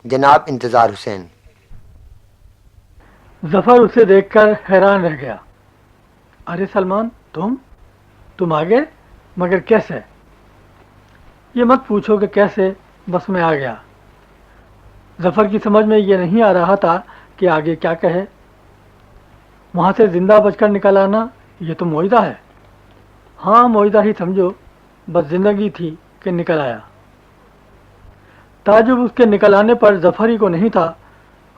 جناب انتظار حسین۔ ظفر اسے دیکھ کر حیران رہ گیا۔ ارے سلمان، تم آ گئے؟ مگر کیسے؟ یہ مت پوچھو کہ کیسے، بس میں آ گیا۔ ظفر کی سمجھ میں یہ نہیں آ رہا تھا کہ آگے کیا کہے۔ وہاں سے زندہ بچ کر نکل آنا، یہ تو معجزہ ہے۔ ہاں معجزہ ہی سمجھو، بس زندگی تھی کہ نکل آیا۔ تعجب اس کے نکل آنے پر ظفر ہی کو نہیں تھا،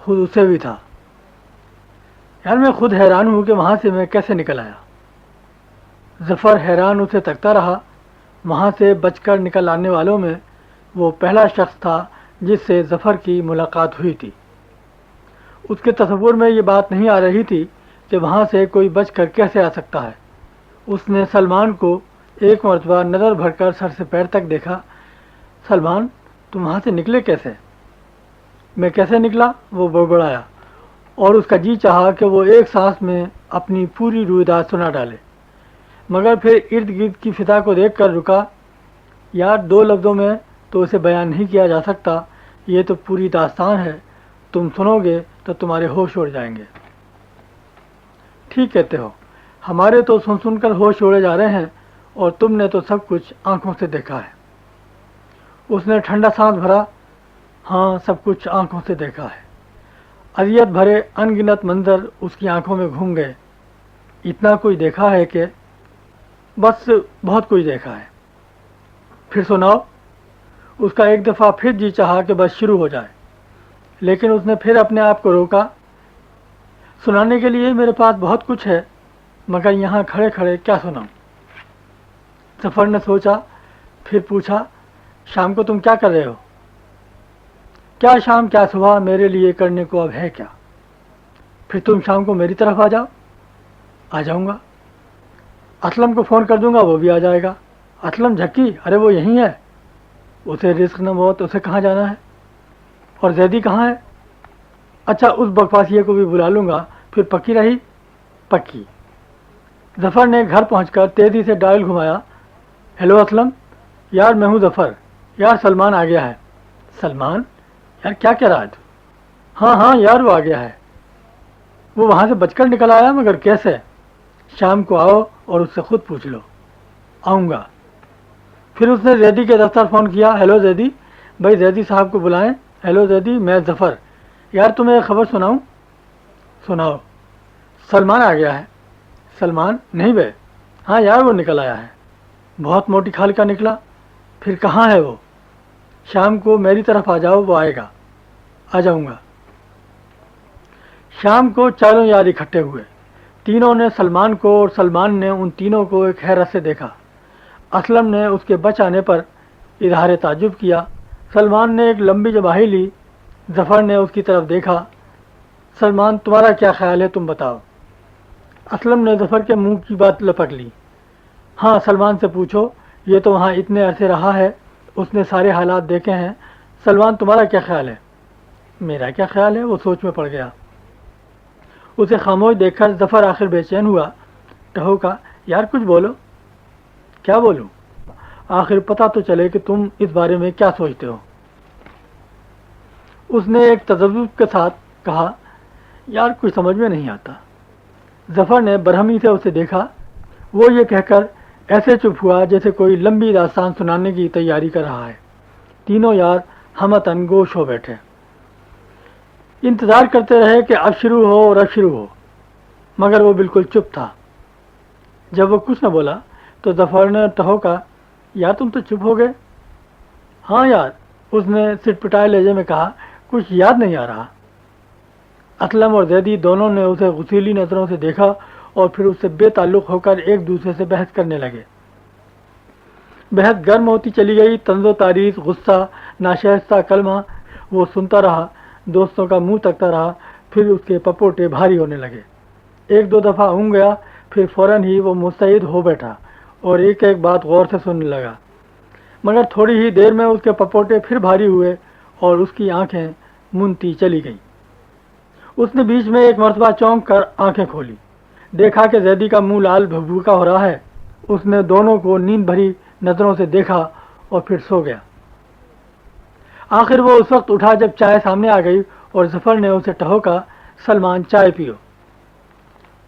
خود اسے بھی تھا۔ یار میں خود حیران ہوں کہ وہاں سے میں کیسے نکل آیا۔ ظفر حیران اسے تکتا رہا۔ وہاں سے بچ کر نکل آنے والوں میں وہ پہلا شخص تھا جس سے ظفر کی ملاقات ہوئی تھی۔ اس کے تصور میں یہ بات نہیں آ رہی تھی کہ وہاں سے کوئی بچ کر کیسے آ سکتا ہے۔ اس نے سلمان کو ایک مرتبہ نظر بھر کر سر سے پیر تک دیکھا۔ سلمان، تم وہاں سے نکلے کیسے؟ میں کیسے نکلا؟ وہ بڑبڑایا، اور اس کا جی چاہا کہ وہ ایک سانس میں اپنی پوری رویداد سنا ڈالے، مگر پھر ارد گرد کی فضا کو دیکھ کر رکا۔ یار 2 لفظوں میں تو اسے بیان نہیں کیا جا سکتا، یہ تو پوری داستان ہے، تم سنو گے تو تمہارے ہوش اڑ جائیں گے۔ ٹھیک کہتے ہو، ہمارے تو سن سن کر ہوش اڑے جا رہے ہیں، اور تم نے تو سب کچھ آنکھوں سے دیکھا ہے۔ اس نے ٹھنڈا سانس بھرا۔ ہاں، سب کچھ آنکھوں سے دیکھا ہے۔ اذیت بھرے ان گنت منظر اس کی آنکھوں میں گھوم گئے۔ اتنا کوئی دیکھا ہے کہ بس بہت کچھ دیکھا ہے۔ پھر سناؤ۔ اس کا ایک دفعہ پھر جی چاہا کہ بس شروع ہو جائے، لیکن اس نے پھر اپنے آپ کو روکا۔ سنانے کے لیے میرے پاس بہت کچھ ہے، مگر یہاں کھڑے کھڑے کیا سناؤں؟ ظفر نے سوچا، پھر پوچھا، شام کو تم کیا کر رہے ہو؟ کیا شام کیا صبح، میرے لیے کرنے کو اب ہے کیا؟ پھر تم شام کو میری طرف آ جاؤ۔ آ جاؤں گا۔ اسلم کو فون کر دوں گا، وہ بھی آ جائے گا۔ اسلم جھکی، ارے وہ یہیں ہے، اسے رزق نہ موت، اسے کہاں جانا ہے؟ اور زیدی کہاں ہے؟ اچھا، اس بکواسیے کو بھی بلا لوں گا۔ پھر پکی رہی؟ پکی۔ ظفر نے گھر پہنچ کر تیزی سے ڈائل گھمایا۔ ہیلو اسلم، یار میں ہوں ظفر، یار سلمان آ گیا ہے۔ سلمان؟ یار کیا کہہ رہا ہے تو؟ ہاں یار وہ آ گیا ہے، وہ وہاں سے بچ کر نکل آیا، مگر کیسے؟ شام کو آؤ اور اس سے خود پوچھ لو۔ آؤں گا۔ پھر اس نے زیدی کے دفتر فون کیا۔ ہیلو زیدی، بھائی زیدی صاحب کو بلائیں۔ ہیلو زیدی، میں ظفر، یار تمہیں ایک خبر سناؤں؟ سناؤ۔ سلمان آ گیا ہے۔ سلمان؟ نہیں بے، ہاں یار وہ نکل آیا ہے، بہت موٹی کھال کا نکلا۔ پھر کہاں ہے وہ؟ شام کو میری طرف آ جاؤ، وہ آئے گا۔ آ جاؤں گا۔ شام کو چاروں یار اکٹھے ہوئے۔ تینوں نے سلمان کو اور سلمان نے ان تینوں کو ایک حیرت سے دیکھا۔ اسلم نے اس کے بچ آنے پر اظہار تعجب کیا۔ سلمان نے ایک لمبی جباہی لی۔ ظفر نے اس کی طرف دیکھا۔ سلمان، تمہارا کیا خیال ہے، تم بتاؤ۔ اسلم نے ظفر کے منہ کی بات لپٹ لی۔ ہاں سلمان سے پوچھو، یہ تو وہاں اتنے عرصے رہا ہے، اس نے سارے حالات دیکھے ہیں۔ سلمان، تمہارا کیا خیال ہے؟ میرا کیا خیال ہے؟ وہ سوچ میں پڑ گیا۔ اسے خاموش دیکھ کر ظفر آخر بے چین ہوا، ٹہوکا، یار کچھ بولو۔ کیا بولوں؟ آخر پتہ تو چلے کہ تم اس بارے میں کیا سوچتے ہو۔ اس نے ایک تذبذب کے ساتھ کہا، یار کچھ سمجھ میں نہیں آتا۔ ظفر نے برہمی سے اسے دیکھا۔ وہ یہ کہہ کر ایسے چپ ہوا جیسے کوئی لمبی داستان سنانے کی تیاری کر رہا ہے۔ تینوں یار ہمتن گوش ہو بیٹھے، انتظار کرتے رہے کہ اب شروع ہو اور اب شروع ہو، مگر وہ بالکل چپ تھا۔ جب وہ کچھ نہ بولا تو ظفر نے ٹہوکا، یار تم تو چپ ہو گئے۔ ہاں یار، اس نے سٹ پٹائے لہجے میں کہا، کچھ یاد نہیں آ رہا۔ اسلم اور زیدی دونوں نے اسے غسیلی نظروں سے دیکھا اور پھر اس سے بے تعلق ہو کر ایک دوسرے سے بحث کرنے لگے۔ بحث گرم ہوتی چلی گئی۔ طنز و تعریف، غصہ، ناشائستہ کلمہ، وہ سنتا رہا، دوستوں کا منہ تکتا رہا۔ پھر اس کے پپوٹے بھاری ہونے لگے۔ 1-2 دفعہ اونگ گیا، پھر فوراً ہی وہ مستعد ہو بیٹھا اور ایک ایک بات غور سے سننے لگا، مگر تھوڑی ہی دیر میں اس کے پپوٹے پھر بھاری ہوئے اور اس کی آنکھیں منتی چلی گئیں۔ اس نے بیچ میں ایک مرتبہ چونک کر آنکھیں کھولی، دیکھا کہ زیدی کا منہ لال بھبھوکا ہو رہا ہے۔ اس نے دونوں کو نیند بھری نظروں سے دیکھا اور پھر سو گیا۔ آخر وہ اس وقت اٹھا جب چائے سامنے آ گئی اور ظفر نے اسے ٹہوکا، سلمان چائے پیو۔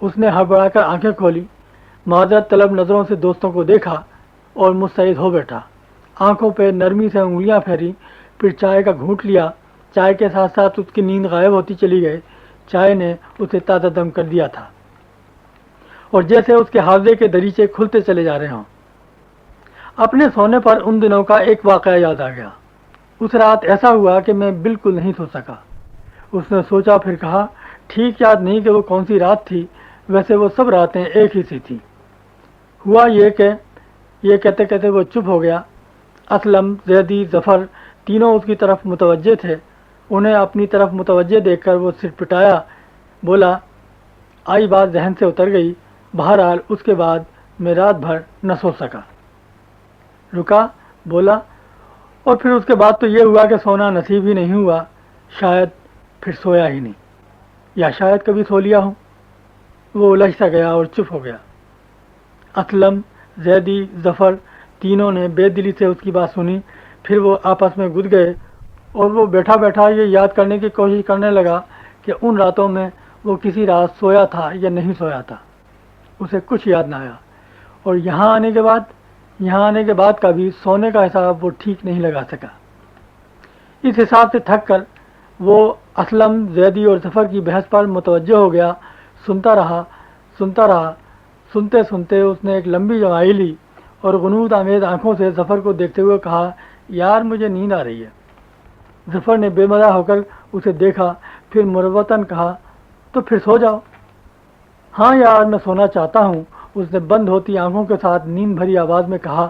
اس نے ہڑبڑا کر آنکھیں کھولی، معذرت طلب نظروں سے دوستوں کو دیکھا اور مستعد ہو بیٹھا۔ آنکھوں پہ نرمی سے انگلیاں پھیری، پھر چائے کا گھونٹ لیا۔ چائے کے ساتھ ساتھ اس کی نیند غائب ہوتی چلی گئی۔ چائے نے اسے تازہ دم کر دیا تھا اور جیسے اس کے حافظے کے دریچے کھلتے چلے جا رہے ہوں۔ اپنے سونے پر ان دنوں کا ایک واقعہ یاد آ گیا۔ اس رات ایسا ہوا کہ میں بالکل نہیں سو سکا۔ اس نے سوچا، پھر کہا، ٹھیک یاد نہیں کہ وہ کون سی رات تھی، ویسے وہ سب راتیں ایک ہی سی تھیں۔ ہوا یہ کہتے کہتے وہ چپ ہو گیا۔ اسلم، زیدی، ظفر تینوں اس کی طرف متوجہ تھے۔ انہیں اپنی طرف متوجہ دیکھ کر وہ سر پٹایا، بولا، آئی بات ذہن سے اتر گئی۔ بہرحال اس کے بعد میں رات بھر نہ سو سکا۔ رکا، بولا، اور پھر اس کے بعد تو یہ ہوا کہ سونا نصیب ہی نہیں ہوا، شاید پھر سویا ہی نہیں، یا شاید کبھی سو لیا ہوں۔ وہ الجھ سا گیا اور چپ ہو گیا۔ اسلم، زیدی، ظفر تینوں نے بے دلی سے اس کی بات سنی۔ پھر وہ آپس میں گد گئے اور وہ بیٹھا بیٹھا یہ یاد کرنے کی کوشش کرنے لگا کہ ان راتوں میں وہ کسی رات سویا تھا یا نہیں سویا تھا۔ اسے کچھ یاد نہ آیا، اور یہاں آنے کے بعد کا بھی سونے کا حساب وہ ٹھیک نہیں لگا سکا۔ اس حساب سے تھک کر وہ اسلم، زیدی اور ظفر کی بحث پر متوجہ ہو گیا۔ سنتا رہا۔ سنتے سنتے اس نے ایک لمبی جمائی لی اور غنود آمیز آنکھوں سے ظفر کو دیکھتے ہوئے کہا، یار مجھے نیند آ رہی ہے۔ ظفر نے بے مزہ ہو کر اسے دیکھا، پھر مروتاً کہا، تو پھر سو جاؤ۔ ہاں یار، میں سونا چاہتا ہوں، اس نے بند ہوتی آنکھوں کے ساتھ نیند بھری آواز میں کہا۔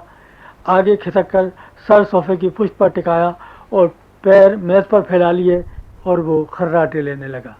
آگے کھسک کر سر صوفے کی پشت پر ٹکایا اور پیر میز پر پھیلا لیے اور وہ خراٹے لینے لگا۔